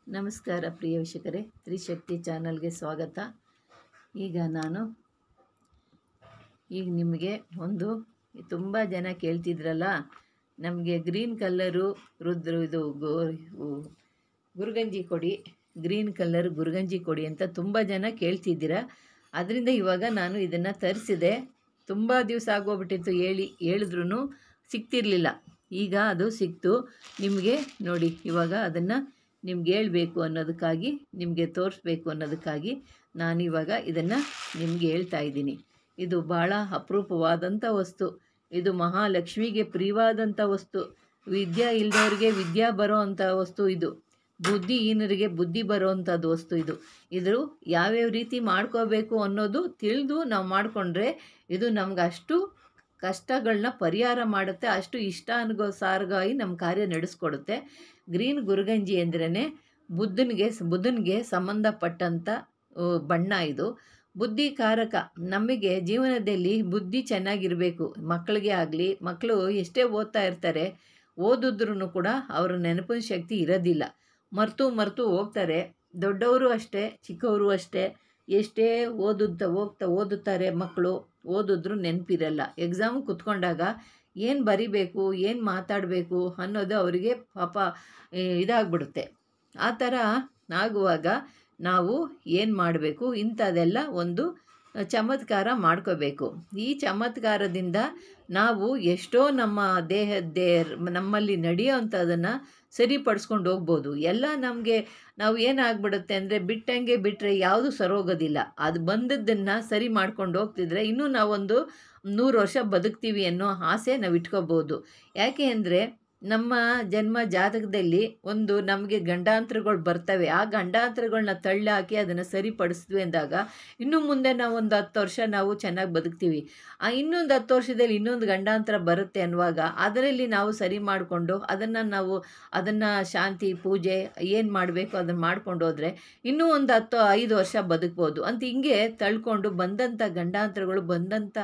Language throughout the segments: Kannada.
ನಮಸ್ಕಾರ ಪ್ರಿಯ ವೀಕ್ಷಕರೇ, ತ್ರಿಶಕ್ತಿ ಚಾನಲ್ಗೆ ಸ್ವಾಗತ. ಈಗ ನಿಮಗೆ ಒಂದು ತುಂಬ ಜನ ಕೇಳ್ತಿದ್ರಲ್ಲ, ನಮಗೆ ಗ್ರೀನ್ ಕಲ್ಲರು ಗುರುಗಂಜಿ ಕೊಡಿ, ಗ್ರೀನ್ ಕಲರ್ ಗುರುಗಂಜಿ ಕೊಡಿ ಅಂತ ತುಂಬ ಜನ ಕೇಳ್ತಿದ್ದೀರ. ಅದರಿಂದ ಇವಾಗ ನಾನು ಇದನ್ನು ತರಿಸಿದೆ. ತುಂಬ ದಿವಸ ಆಗೋಗ್ಬಿಟ್ಟಿತ್ತು, ಹೇಳಿದ್ರೂ ಸಿಗ್ತಿರ್ಲಿಲ್ಲ. ಈಗ ಅದು ಸಿಕ್ತು. ನಿಮಗೆ ನೋಡಿ, ಇವಾಗ ಅದನ್ನು ನಿಮ್ಗೆ ಹೇಳಬೇಕು ಅನ್ನೋದಕ್ಕಾಗಿ, ನಿಮಗೆ ತೋರಿಸ್ಬೇಕು ಅನ್ನೋದಕ್ಕಾಗಿ ನಾನಿವಾಗ ಇದನ್ನು ನಿಮಗೆ ಹೇಳ್ತಾ ಇದ್ದೀನಿ. ಇದು ಭಾಳ ಅಪರೂಪವಾದಂಥ ವಸ್ತು. ಇದು ಮಹಾಲಕ್ಷ್ಮಿಗೆ ಪ್ರಿಯವಾದಂಥ ವಸ್ತು. ವಿದ್ಯೆ ಇಲ್ಲದವ್ರಿಗೆ ವಿದ್ಯೆ ಬರೋ ಅಂಥ ವಸ್ತು ಇದು. ಬುದ್ಧಿಹೀನರಿಗೆ ಬುದ್ಧಿ ಬರೋ ಅಂಥದ್ದು ವಸ್ತು ಇದು. ಇದು ಯಾವ್ಯಾವ ರೀತಿ ಮಾಡ್ಕೋಬೇಕು ಅನ್ನೋದು ತಿಳಿದು ನಾವು ಮಾಡಿಕೊಂಡ್ರೆ ಇದು ನಮ್ಗೆ ಅಷ್ಟು ಕಷ್ಟಗಳನ್ನ ಪರಿಹಾರ ಮಾಡುತ್ತೆ, ಅಷ್ಟು ಇಷ್ಟಾನುಸಾರವಾಗಿ ನಮ್ಮ ಕಾರ್ಯ ನಡೆಸ್ಕೊಡುತ್ತೆ. ಗ್ರೀನ್ ಗುರುಗಂಜಿ ಅಂದ್ರೇ ಬುದ್ಧನಿಗೆ ಸಂಬಂಧಪಟ್ಟಂಥ ಬಣ್ಣ ಇದು. ಬುದ್ಧಿಕಾರಕ. ನಮಗೆ ಜೀವನದಲ್ಲಿ ಬುದ್ಧಿ ಚೆನ್ನಾಗಿರಬೇಕು. ಮಕ್ಕಳಿಗೆ ಆಗಲಿ, ಮಕ್ಕಳು ಎಷ್ಟೇ ಓದ್ತಾ ಇರ್ತಾರೆ, ಓದಿದ್ರೂ ಕೂಡ ಅವರ ನೆನಪಿನ ಶಕ್ತಿ ಇರೋದಿಲ್ಲ, ಮರೆತು ಹೋಗ್ತಾರೆ. ದೊಡ್ಡವರು ಅಷ್ಟೇ, ಚಿಕ್ಕವರು ಅಷ್ಟೇ. ಎಷ್ಟೇ ಓದುತ್ತಾರೆ ಮಕ್ಕಳು, ಓದಿದ್ರೂ ನೆನಪಿರಲ್ಲ. ಎಕ್ಸಾಮ್ ಕೂತ್ಕೊಂಡಾಗ ಏನು ಬರಿಬೇಕು, ಏನು ಮಾತಾಡಬೇಕು ಅನ್ನೋದು ಅವರಿಗೆ ಪಾಪ ಇದಾಗ್ಬಿಡುತ್ತೆ. ಆ ಥರ ಆಗುವಾಗ ನಾವು ಏನು ಮಾಡಬೇಕು, ಇಂಥದ್ದೆಲ್ಲ ಒಂದು ಚಮತ್ಕಾರ ಮಾಡ್ಕೋಬೇಕು. ಈ ಚಮತ್ಕಾರದಿಂದ ನಾವು ಎಷ್ಟೋ ನಮ್ಮ ನಮ್ಮಲ್ಲಿ ನಡೆಯೋ ಅಂಥದನ್ನು ಸರಿಪಡಿಸ್ಕೊಂಡು ಹೋಗ್ಬೋದು. ಎಲ್ಲ ನಾವು ಏನಾಗ್ಬಿಡುತ್ತೆ ಅಂದರೆ, ಬಿಟ್ಟಂಗೆ ಬಿಟ್ಟರೆ ಯಾವುದು ಸರೋಗೋದಿಲ್ಲ. ಅದು ಬಂದದ್ದನ್ನು ಸರಿ ಮಾಡ್ಕೊಂಡು ಹೋಗ್ತಿದ್ರೆ ಇನ್ನೂ ನಾವೊಂದು 100 ವರ್ಷ ಬದುಕ್ತೀವಿ ಅನ್ನೋ ಆಸೆ ನಾವು ಇಟ್ಕೋಬೋದು. ಯಾಕೆ ಅಂದರೆ, ನಮ್ಮ ಜನ್ಮ ಜಾತಕದಲ್ಲಿ ನಮಗೆ ಗಂಡಾಂತರಗಳು ಬರ್ತವೆ. ಆ ಗಂಡಾಂತರಗಳನ್ನ ತಳ್ಳಾಕಿ ಅದನ್ನು ಸರಿಪಡಿಸಿದ್ವಿ ಅಂದಾಗ ಇನ್ನು ಮುಂದೆ ನಾವು 10 ವರ್ಷ ನಾವು ಚೆನ್ನಾಗಿ ಬದುಕ್ತೀವಿ. ಆ ಇನ್ನೊಂದು 10 ವರ್ಷದಲ್ಲಿ ಇನ್ನೊಂದು ಗಂಡಾಂತರ ಬರುತ್ತೆ ಅನ್ನುವಾಗ ಅದರಲ್ಲಿ ನಾವು ಸರಿ ಮಾಡಿಕೊಂಡು ಅದನ್ನು ಶಾಂತಿ ಪೂಜೆ ಏನು ಮಾಡಬೇಕು ಅದನ್ನು ಮಾಡ್ಕೊಂಡು ಹೋದರೆ ಇನ್ನೂ ಒಂದು 5 ವರ್ಷ ಬದುಕ್ಬೋದು ಅಂತ ಹಿಂಗೆ ತಳ್ಕೊಂಡು ಬಂದಂಥ ಗಂಡಾಂತರಗಳು ಬಂದಂಥ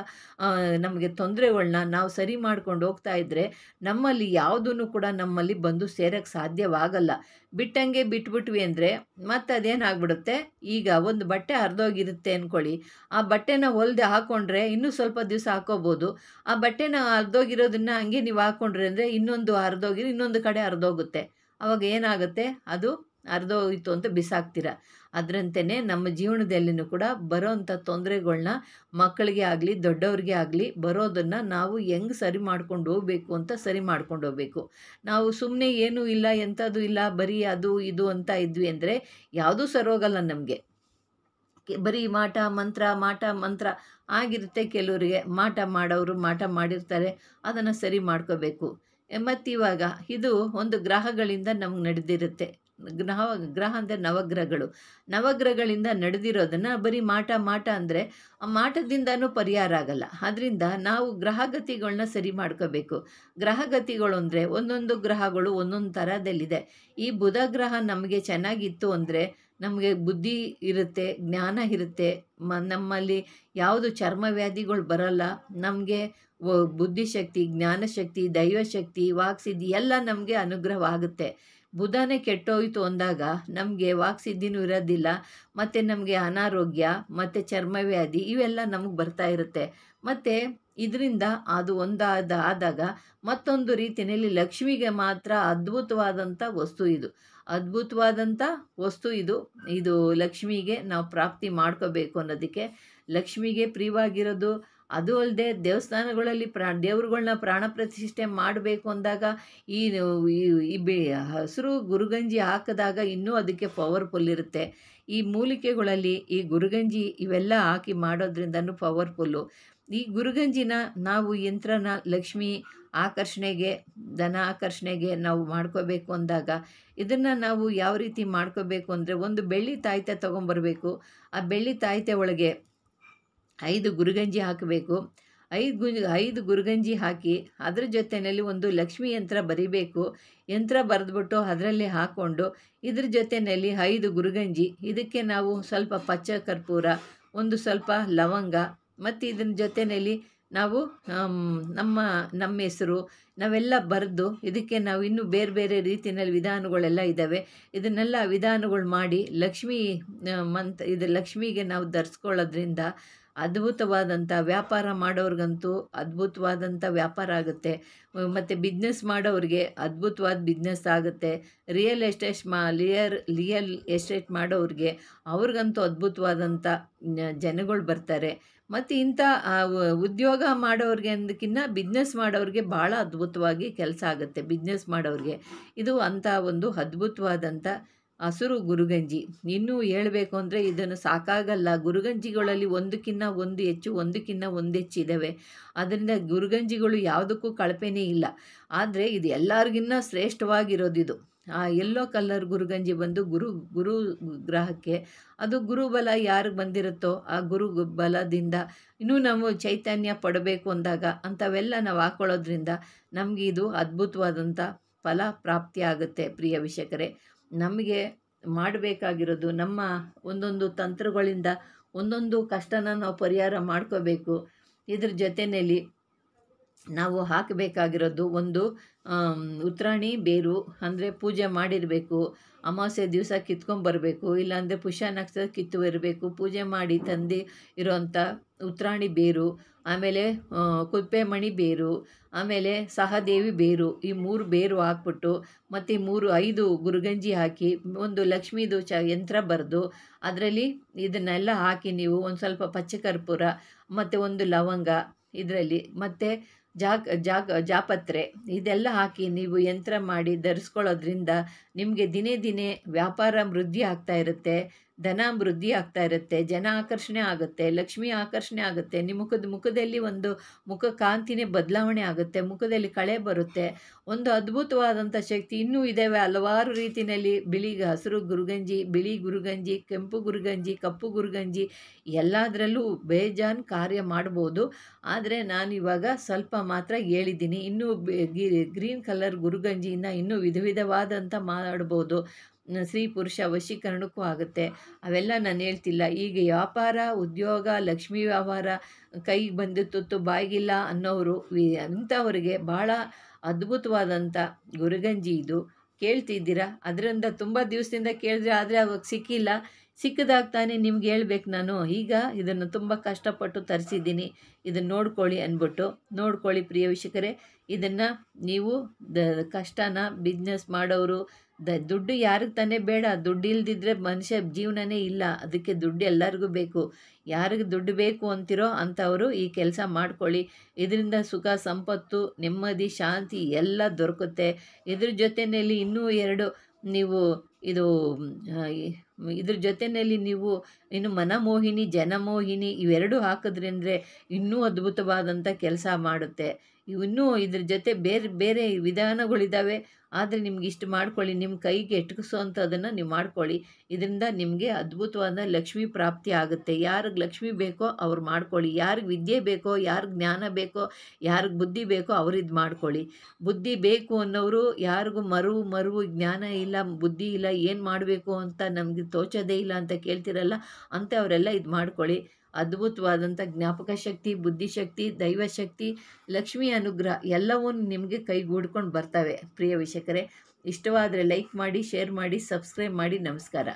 ನಮಗೆ ತೊಂದರೆಗಳನ್ನ ನಾವು ಸರಿ ಮಾಡ್ಕೊಂಡು ಹೋಗ್ತಾ ಇದ್ದರೆ ನಮ್ಮಲ್ಲಿ ಯಾವುದೂ ಕೂಡ ನಮ್ಮಲ್ಲಿ ಬಂದು ಸೇರಕ್ಕೆ ಸಾಧ್ಯವಾಗಲ್ಲ. ಬಿಟ್ಟಂಗೆ ಬಿಟ್ಬಿಟ್ವಿ ಅಂದರೆ ಮತ್ತೆ ಅದೇನಾಗ್ಬಿಡುತ್ತೆ, ಈಗ ಒಂದು ಬಟ್ಟೆ ಹರಿದೋಗಿರುತ್ತೆ ಅಂದ್ಕೊಳ್ಳಿ, ಆ ಬಟ್ಟೆನ ಹೊಲ್ದೆ ಹಾಕ್ಕೊಂಡ್ರೆ ಇನ್ನೂ ಸ್ವಲ್ಪ ದಿವಸ ಹಾಕೋಬೋದು. ಆ ಬಟ್ಟೆನ ಹರಿದೋಗಿರೋದನ್ನು ಹಂಗೆ ನೀವು ಹಾಕ್ಕೊಂಡ್ರೆ ಅಂದರೆ ಇನ್ನೊಂದು ಕಡೆ ಹರಿದೋಗುತ್ತೆ. ಆವಾಗ ಏನಾಗುತ್ತೆ, ಅದು ಹರಿದೋಯ್ತು ಅಂತ ಬಿಸಾಕ್ತೀರ. ಅದರಂತೆಯೇ ನಮ್ಮ ಜೀವನದಲ್ಲಿನೂ ಕೂಡ ಬರೋವಂಥ ತೊಂದರೆಗಳ್ನ ಮಕ್ಕಳಿಗೆ ಆಗಲಿ ದೊಡ್ಡವ್ರಿಗೆ ಆಗಲಿ ಬರೋದನ್ನು ನಾವು ಹೆಂಗೆ ಸರಿ ಮಾಡ್ಕೊಂಡು ಹೋಗಬೇಕು ಅಂತ ಸರಿ ಮಾಡ್ಕೊಂಡು ಹೋಗಬೇಕು. ನಾವು ಸುಮ್ಮನೆ ಏನೂ ಇಲ್ಲ, ಎಂಥದ್ದು ಇಲ್ಲ, ಬರೀ ಅದು ಇದು ಅಂತ ಇದ್ವಿ ಅಂದರೆ ಯಾವುದೂ ಸರೋಗಲ್ಲ ನಮಗೆ. ಬರೀ ಮಾಟ ಮಂತ್ರ ಆಗಿರುತ್ತೆ. ಕೆಲವರಿಗೆ ಮಾಟ ಮಾಡೋರು ಮಾಟ ಮಾಡಿರ್ತಾರೆ, ಅದನ್ನು ಸರಿ ಮಾಡ್ಕೋಬೇಕು. ಮತ್ತಿವಾಗ ಇದು ಒಂದು ಗ್ರಹಗಳಿಂದ ನಮ್ಗೆ ನಡೆದಿರುತ್ತೆ. ಗ್ರಹ ಅಂದರೆ ನವಗ್ರಹಗಳಿಂದ ನಡೆದಿರೋದನ್ನು ಬರೀ ಮಾಟ ಅಂದರೆ ಆ ಮಾಟದಿಂದನೂ ಪರಿಹಾರ ಆಗಲ್ಲ. ಅದರಿಂದ ನಾವು ಗ್ರಹಗತಿಗಳನ್ನ ಸರಿ ಮಾಡ್ಕೋಬೇಕು. ಗ್ರಹಗತಿಗಳು ಅಂದರೆ ಒಂದೊಂದು ಗ್ರಹಗಳು ಒಂದೊಂದು ಥರದಲ್ಲಿದೆ. ಈ ಬುಧ ಗ್ರಹ ನಮಗೆ ಚೆನ್ನಾಗಿತ್ತು ಅಂದರೆ ನಮಗೆ ಬುದ್ಧಿ ಇರುತ್ತೆ, ಜ್ಞಾನ ಇರುತ್ತೆ, ನಮ್ಮಲ್ಲಿ ಯಾವುದು ಚರ್ಮ ವ್ಯಾಧಿಗಳು ಬರಲ್ಲ. ನಮಗೆ ಬುದ್ಧಿಶಕ್ತಿ, ಜ್ಞಾನಶಕ್ತಿ, ದೈವಶಕ್ತಿ, ವಾಕ್ಸಿದ್ಧಿ ಎಲ್ಲ ನಮಗೆ ಅನುಗ್ರಹವಾಗುತ್ತೆ. ಬುಧನೇ ಕೆಟ್ಟೋಯ್ತು ಅಂದಾಗ ನಮಗೆ ವಾಕ್ಸಿದ್ಧಿನೂ ಇರೋದಿಲ್ಲ, ಮತ್ತು ನಮಗೆ ಅನಾರೋಗ್ಯ ಮತ್ತು ಚರ್ಮವ್ಯಾಧಿ ಇವೆಲ್ಲ ನಮಗೆ ಬರ್ತಾ ಇರುತ್ತೆ. ಮತ್ತು ಇದರಿಂದ ಅದು ಆದಾಗ ಮತ್ತೊಂದು ರೀತಿಯಲ್ಲಿ ಲಕ್ಷ್ಮಿಗೆ ಮಾತ್ರ ಅದ್ಭುತವಾದಂಥ ವಸ್ತು ಇದು ಲಕ್ಷ್ಮಿಗೆ ನಾವು ಪ್ರಾಪ್ತಿ ಮಾಡ್ಕೋಬೇಕು ಅನ್ನೋದಕ್ಕೆ, ಲಕ್ಷ್ಮಿಗೆ ಪ್ರಿಯವಾಗಿರೋದು. ಅದು ಅಲ್ಲದೆ ದೇವಸ್ಥಾನಗಳಲ್ಲಿ ದೇವ್ರುಗಳ್ನ ಪ್ರಾಣ ಪ್ರತಿಷ್ಠೆ ಮಾಡಬೇಕು ಅಂದಾಗ ಈ ಹಸಿರು ಗುರುಗಂಜಿ ಹಾಕಿದಾಗ ಇನ್ನೂ ಅದಕ್ಕೆ ಪವರ್ಫುಲ್ ಇರುತ್ತೆ. ಈ ಮೂಲಿಕೆಗಳಲ್ಲಿ ಈ ಗುರುಗಂಜಿ ಇವೆಲ್ಲ ಹಾಕಿ ಮಾಡೋದ್ರಿಂದನೂ ಪವರ್ಫುಲ್ಲು. ಈ ಗುರುಗಂಜಿನ ನಾವು ಯಂತ್ರನ ಲಕ್ಷ್ಮಿ ಆಕರ್ಷಣೆಗೆ, ಧನ ಆಕರ್ಷಣೆಗೆ ನಾವು ಮಾಡ್ಕೋಬೇಕು ಅಂದಾಗ ಇದನ್ನು ನಾವು ಯಾವ ರೀತಿ ಮಾಡ್ಕೋಬೇಕು ಅಂದರೆ, ಒಂದು ಬೆಳ್ಳಿ ತಾಯಿತೆ ತೊಗೊಂಬರ್ಬೇಕು. ಆ ಬೆಳ್ಳಿ ತಾಯಿತೆ ಒಳಗೆ 5 ಗುರುಗಂಜಿ ಹಾಕಬೇಕು. 5 ಗುರುಗಂಜಿ ಹಾಕಿ ಅದ್ರ ಜೊತೆಯಲ್ಲಿ ಒಂದು ಲಕ್ಷ್ಮಿ ಯಂತ್ರ ಬರಿಬೇಕು. ಯಂತ್ರ ಬರೆದ್ಬಿಟ್ಟು ಅದರಲ್ಲಿ ಹಾಕ್ಕೊಂಡು ಇದ್ರ ಜೊತೆಯಲ್ಲಿ 5 ಗುರುಗಂಜಿ, ಇದಕ್ಕೆ ನಾವು ಸ್ವಲ್ಪ ಪಚ್ಚ ಕರ್ಪೂರ, ಒಂದು ಸ್ವಲ್ಪ ಲವಂಗ ಮತ್ತು ಇದ್ರ ಜೊತೆಯಲ್ಲಿ ನಾವು ನಮ್ಮ ನಮ್ಮ ಹೆಸರು ನಾವೆಲ್ಲ ಬರೆದು ಇದಕ್ಕೆ ನಾವು ಇನ್ನೂ ಬೇರೆ ಬೇರೆ ರೀತಿಯಲ್ಲಿ ವಿಧಾನಗಳೆಲ್ಲ ಇದ್ದಾವೆ. ಇದನ್ನೆಲ್ಲ ವಿಧಾನಗಳು ಮಾಡಿ ಲಕ್ಷ್ಮೀ ಇದು ಲಕ್ಷ್ಮಿಗೆ ನಾವು ಧರಿಸ್ಕೊಳ್ಳೋದ್ರಿಂದ ಅದ್ಭುತವಾದಂಥ ವ್ಯಾಪಾರ ಮಾಡೋರ್ಗಂತೂ ಅದ್ಭುತವಾದಂಥ ವ್ಯಾಪಾರ ಆಗುತ್ತೆ. ಮತ್ತು ಬಿಸ್ನೆಸ್ ಮಾಡೋರಿಗೆ ಅದ್ಭುತವಾದ ಬಿಸ್ನೆಸ್ ಆಗುತ್ತೆ. ರಿಯಲ್ ಎಸ್ಟೇಟ್ ಮಾಡೋರಿಗೆ ಅವ್ರಿಗಂತೂ ಅದ್ಭುತವಾದಂಥ ಜನಗಳು ಬರ್ತಾರೆ. ಮತ್ತು ಇಂಥ ಉದ್ಯೋಗ ಮಾಡೋರಿಗೆ ಅಂದಕ್ಕಿಂತ ಬಿಸ್ನೆಸ್ ಮಾಡೋರಿಗೆ ಭಾಳ ಅದ್ಭುತವಾಗಿ ಕೆಲಸ ಆಗುತ್ತೆ. ಬಿಸ್ನೆಸ್ ಮಾಡೋರಿಗೆ ಇದು ಅಂಥ ಒಂದು ಅದ್ಭುತವಾದಂಥ ಹಸಿರು ಗುರುಗಂಜಿ. ಇನ್ನೂ ಹೇಳಬೇಕು ಅಂದರೆ ಇದನ್ನು ಸಾಕಾಗಲ್ಲ. ಗುರುಗಂಜಿಗಳಲ್ಲಿ ಒಂದಕ್ಕಿಂತ ಒಂದು ಹೆಚ್ಚು, ಒಂದಕ್ಕಿಂತ ಒಂದು ಹೆಚ್ಚಿದ್ದಾವೆ. ಅದರಿಂದ ಗುರುಗಂಜಿಗಳು ಯಾವುದಕ್ಕೂ ಕಳಪೆನೇ ಇಲ್ಲ. ಆದರೆ ಇದು ಎಲ್ಲರಿಗಿನ್ನ ಶ್ರೇಷ್ಠವಾಗಿರೋದಿದು. ಆ ಯೆಲ್ಲೋ ಕಲರ್ ಗುರುಗಂಜಿ ಬಂದು ಗುರು ಗ್ರಹಕ್ಕೆ, ಅದು ಗುರುಬಲ ಯಾರಿಗೆ ಬಂದಿರುತ್ತೋ ಆ ಬಲದಿಂದ ಇನ್ನೂ ನಾವು ಚೈತನ್ಯ ಪಡಬೇಕು ಅಂದಾಗ ಅಂಥವೆಲ್ಲ ನಾವು ಹಾಕ್ಕೊಳ್ಳೋದ್ರಿಂದ ನಮಗೆ ಇದು ಅದ್ಭುತವಾದಂಥ ಫಲ ಪ್ರಾಪ್ತಿ ಆಗುತ್ತೆ. ಪ್ರಿಯ ವೀಕ್ಷಕರೇ, ನಮಗೆ ಮಾಡಬೇಕಾಗಿರೋದು ನಮ್ಮ ಒಂದೊಂದು ತಂತ್ರಗಳಿಂದ ಒಂದೊಂದು ಕಷ್ಟನ ನಾವು ಪರಿಹಾರ ಮಾಡ್ಕೋಬೇಕು. ಇದ್ರ ಜೊತೆಯಲ್ಲಿ ನಾವು ಹಾಕಬೇಕಾಗಿರೋದು ಒಂದು ಉತ್ರಾಣಿ ಬೇರು, ಅಂದರೆ ಪೂಜೆ ಮಾಡಿರಬೇಕು. ಅಮಾವಾಸ್ಯೆ ದಿವಸ ಕಿತ್ಕೊಂಬರಬೇಕು, ಇಲ್ಲಾಂದರೆ ಪುಷ್ಯ ನಕ್ಷತ್ರ ಕಿತ್ತು ಇರಬೇಕು. ಪೂಜೆ ಮಾಡಿ ತಂದು ಇರೋವಂಥ ಉತ್ರಾಣಿ ಬೇರು, ಆಮೇಲೆ ಕುಪ್ಪೆಮಣಿ ಬೇರು, ಆಮೇಲೆ ಸಹದೇವಿ ಬೇರು, ಈ 3 ಬೇರು ಹಾಕ್ಬಿಟ್ಟು ಮತ್ತು 5 ಗುರುಗಂಜಿ ಹಾಕಿ ಒಂದು ಲಕ್ಷ್ಮೀದು ಯಂತ್ರ ಬರೆದು ಅದರಲ್ಲಿ ಇದನ್ನೆಲ್ಲ ಹಾಕಿ ನೀವು ಒಂದು ಸ್ವಲ್ಪ ಪಚ್ಚಕರ್ಪೂರ ಮತ್ತು ಒಂದು ಲವಂಗ ಇದರಲ್ಲಿ ಮತ್ತು ಜಾಪತ್ರೆ ಇದೆಲ್ಲ ಹಾಕಿ ನೀವು ಯಂತ್ರ ಮಾಡಿ ಧರಿಸ್ಕೊಳ್ಳೋದ್ರಿಂದ ನಿಮಗೆ ದಿನೇ ದಿನೇ ವ್ಯಾಪಾರ ವೃದ್ಧಿ ಆಗ್ತಾ ಇರುತ್ತೆ, ಧನ ವೃದ್ಧಿ ಆಗ್ತಾ ಇರುತ್ತೆ, ಜನ ಆಕರ್ಷಣೆ ಆಗುತ್ತೆ, ಲಕ್ಷ್ಮಿ ಆಕರ್ಷಣೆ ಆಗುತ್ತೆ. ನಿಮ್ಮ ಮುಖದಲ್ಲಿ ಒಂದು ಮುಖ ಕಾಂತಿನೇ ಬದಲಾವಣೆ ಆಗುತ್ತೆ, ಮುಖದಲ್ಲಿ ಕಳೆ ಬರುತ್ತೆ. ಒಂದು ಅದ್ಭುತವಾದಂಥ ಶಕ್ತಿ ಇನ್ನೂ ಇದ್ದಾವೆ ಹಲವಾರು ರೀತಿಯಲ್ಲಿ. ಹಸಿರು ಗುರುಗಂಜಿ, ಬಿಳಿ ಗುರುಗಂಜಿ, ಕೆಂಪು ಗುರುಗಂಜಿ, ಕಪ್ಪು ಗುರುಗಂಜಿ ಎಲ್ಲದರಲ್ಲೂ ಬೇಜಾನ್ ಕಾರ್ಯ ಮಾಡ್ಬೋದು. ಆದರೆ ನಾನಿವಾಗ ಸ್ವಲ್ಪ ಮಾತ್ರ ಹೇಳಿದ್ದೀನಿ. ಇನ್ನೂ ಗ್ರೀನ್ ಕಲರ್ ಗುರುಗಂಜಿಯಿಂದ ಇನ್ನೂ ವಿಧವಾದಂಥ ಮಾಡ್ಬೋದು. ಸ್ತ್ರೀ ಪುರುಷ ವಶೀಕರಣಕ್ಕೂ ಆಗುತ್ತೆ. ಅವೆಲ್ಲ ನಾನು ಹೇಳ್ತಿಲ್ಲ. ಈಗ ವ್ಯಾಪಾರ, ಉದ್ಯೋಗ, ಲಕ್ಷ್ಮೀ ವ್ಯವಹಾರ ಕೈಗೆ ಬಂದು ತುತ್ತು ಬಾಯಿಗಿಲ್ಲ ಅನ್ನೋರು ಅಂಥವ್ರಿಗೆ ಭಾಳ ಅದ್ಭುತವಾದಂಥ ಗುರುಗಂಜಿ ಇದು. ಕೇಳ್ತಿದ್ದೀರಾ? ಅದರಿಂದ ತುಂಬ ದಿವಸದಿಂದ ಕೇಳಿದ್ರೆ, ಆದರೆ ಅವಾಗ ಸಿಕ್ಕಿದಾಗ ತಾನೇ ನಿಮ್ಗೆ ಹೇಳ್ಬೇಕು ನಾನು. ಈಗ ಇದನ್ನು ತುಂಬ ಕಷ್ಟಪಟ್ಟು ತರಿಸಿದ್ದೀನಿ, ಇದನ್ನು ನೋಡ್ಕೊಳ್ಳಿ ಅಂದ್ಬಿಟ್ಟು. ನೋಡ್ಕೊಳ್ಳಿ ಪ್ರಿಯ ವೀಕ್ಷಕರೇ, ಇದನ್ನು ನೀವು ಕಷ್ಟನ ಬಿಸ್ನೆಸ್ ಮಾಡೋರು ದುಡ್ಡು ಯಾರಿಗೆ ತಾನೇ ಬೇಡ? ದುಡ್ಡು ಇಲ್ದಿದ್ರೆ ಮನುಷ್ಯ ಜೀವನನೇ ಇಲ್ಲ. ಅದಕ್ಕೆ ದುಡ್ಡು ಎಲ್ಲರಿಗೂ ಬೇಕು. ಯಾರಿಗೆ ದುಡ್ಡು ಬೇಕು ಅಂತಿರೋ ಅಂಥವರು ಈ ಕೆಲಸ ಮಾಡ್ಕೊಳ್ಳಿ. ಇದರಿಂದ ಸುಖ, ಸಂಪತ್ತು, ನೆಮ್ಮದಿ, ಶಾಂತಿ ಎಲ್ಲ ದೊರಕುತ್ತೆ. ಇದ್ರ ಜೊತೆಯಲ್ಲಿ ಇನ್ನೂ 2 ನೀವು ಇದ್ರ ಜೊತೆಯಲ್ಲಿ ನೀವು ಇನ್ನು ಮನಮೋಹಿನಿ, ಜನಮೋಹಿನಿ ಇವೆರಡೂ ಹಾಕಿದ್ರಂದರೆ ಇನ್ನೂ ಅದ್ಭುತವಾದಂಥ ಕೆಲಸ ಮಾಡುತ್ತೆ. ಇನ್ನೂ ಇದ್ರ ಜೊತೆ ಬೇರೆ ಬೇರೆ ವಿಧಾನಗಳಿದ್ದಾವೆ. ಆದರೆ ನಿಮ್ಗೆ ಇಷ್ಟು ಮಾಡ್ಕೊಳ್ಳಿ, ನಿಮ್ಮ ಕೈಗೆ ಎಟಕಿಸೋವಂಥದ್ದನ್ನು ನೀವು ಮಾಡ್ಕೊಳ್ಳಿ. ಇದರಿಂದ ನಿಮಗೆ ಅದ್ಭುತವಾದ ಲಕ್ಷ್ಮೀ ಪ್ರಾಪ್ತಿ ಆಗುತ್ತೆ. ಯಾರಿಗೆ ಲಕ್ಷ್ಮಿ ಬೇಕೋ ಅವ್ರು ಮಾಡ್ಕೊಳ್ಳಿ. ಯಾರಿಗೆ ವಿದ್ಯೆ ಬೇಕೋ, ಯಾರಿಗೆ ಜ್ಞಾನ ಬೇಕೋ, ಯಾರಿಗೆ ಬುದ್ಧಿ ಬೇಕೋ ಅವ್ರು ಇದು ಮಾಡ್ಕೊಳ್ಳಿ. ಬುದ್ಧಿ ಬೇಕು ಅನ್ನೋರು, ಯಾರಿಗೂ ಮರುವು ಜ್ಞಾನ ಇಲ್ಲ, ಬುದ್ಧಿ ಇಲ್ಲ, ಏನು ಮಾಡಬೇಕು ಅಂತ ನಮಗೆ ತೋಚೋದೇ ಇಲ್ಲ ಅಂತ ಕೇಳ್ತಿರಲ್ಲ, ಅಂಥವರೆಲ್ಲ ಇದು ಮಾಡ್ಕೊಳ್ಳಿ. ಅದ್ಭುತವಾದಂಥ ಜ್ಞಾಪಕ ಶಕ್ತಿ, ಬುದ್ಧಿಶಕ್ತಿ, ದೈವಶಕ್ತಿ, ಲಕ್ಷ್ಮಿ ಅನುಗ್ರಹ ಎಲ್ಲವೂ ನಿಮಗೆ ಕೈಗೂಡ್ಕೊಂಡು ಬರ್ತವೆ. ಪ್ರಿಯ ವೀಕ್ಷಕರೇ, ಇಷ್ಟವಾದರೆ ಲೈಕ್ ಮಾಡಿ, ಶೇರ್ ಮಾಡಿ, ಸಬ್ಸ್ಕ್ರೈಬ್ ಮಾಡಿ. ನಮಸ್ಕಾರ.